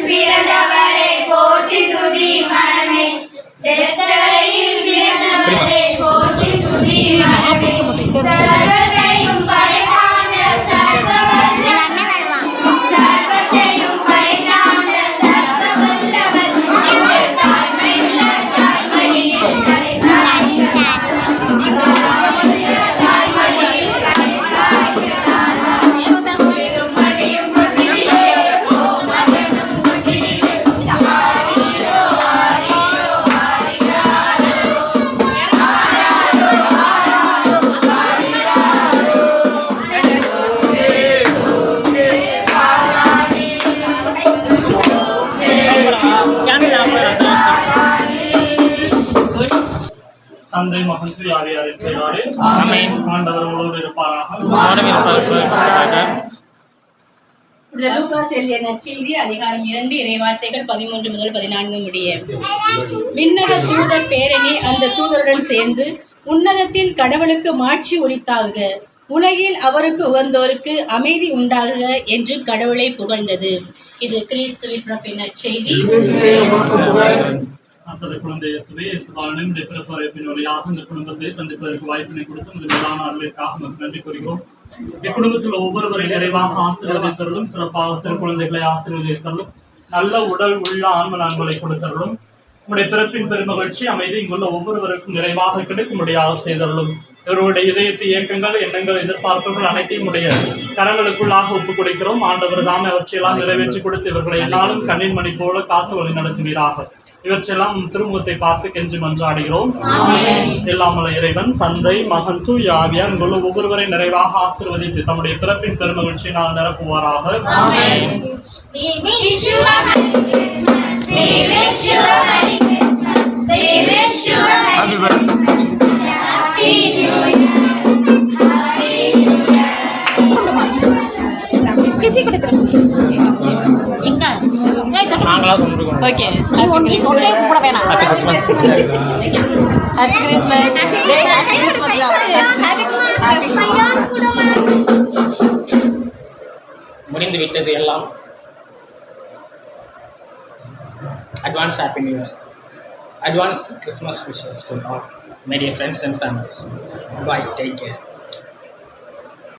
பிறந்தவரை போற்றி துதி மனமே, பெற்றவரையில் பிறந்தவரை போற்றி துதி மனமே, சர்வத்தையும் படைத்தாண்ட சர்வ வல்லவன், சர்வத்தையும் படைத்தாண்ட சர்வ வல்லவன், எங்கள் தாய்மையுள்ள தாய்மடியில் தலை சாய்கிறார், தாய்மடியில் தலை சாய்கிறார், பெரும் மடியும் கொட்டிலே தந்தை மகன் ஆவியாரின் பெயராலே ஆண்டவர் உங்களோடு இருப்பாராக. நற்செய்தி அதிகாரம் 2 இறைவார்த்தைகள் 13 முதல் 14 முடிய. விண்ணக தூதர் பேரணி அந்த தூதருடன் சேர்ந்து உன்னதத்தில் கடவுளுக்கு மாட்சி உரித்தாகுக, உலகில் அவருக்கு உகந்தோருக்கு அமைதி உண்டாகுக என்று கடவுளை புகழ்ந்தது. இது கிறிஸ்துவின் பிறப்பின் நற்செய்தி. அப்போது குழந்தை இயேசுவே, இயேசுவானின் பிறப்பறை பின்னொழியாக இந்த குடும்பத்தை சந்திப்பதற்கு வாய்ப்பினை கொடுத்து இந்த மேலான அருளுக்காக நமக்கு நன்றி கூறுகிறோம். இக்குடும்பத்தில் ஒவ்வொருவரை நிறைவாக ஆசீர்வதித்தருளும், சிறப்பாக சிறு குழந்தைகளை ஆசீர்வதித்தருளும், நல்ல உடல் உள்ள ஆன்ம நன்மைகளை கொடுத்தருளும். உங்களுடைய பிறப்பின் பெருமகிழ்ச்சி அமைதி இங்குள்ள ஒவ்வொருவருக்கும் நிறைவாக கிடைக்கும்படியாக செய்தருளும். இவருடைய இதயத்து இயக்கங்கள், எண்ணங்கள், எதிர்பார்ப்புகள் அனைத்தையும் உடைய கரங்களுக்குள்ளாக ஒப்புக் கொடுக்கிறோம். ஆண்டவர் தாமே அவற்றையெல்லாம் நிறைவேற்றி கொடுத்து இவர்களை என்னாலும் கண்ணின் மணி போல காத்து வழி நடத்துவீராக. இவற்றெல்லாம் திருமுகத்தை பார்த்து கெஞ்சி மன்றாடுகிறோம். எல்லாமல்ல இறைவன் தந்தை மகன் தூய ஆவியார் இங்குள்ள ஒவ்வொருவரை நிறைவாக ஆசீர்வதித்து தம்முடைய பிறப்பின் பெருமகிழ்ச்சியை நான் நிரப்புவாராக. முடிந்து விட்டது எல்லாம். Advance Happy New Year. Advance Christmas wishes to all my dear friends and families. Bye. Take care.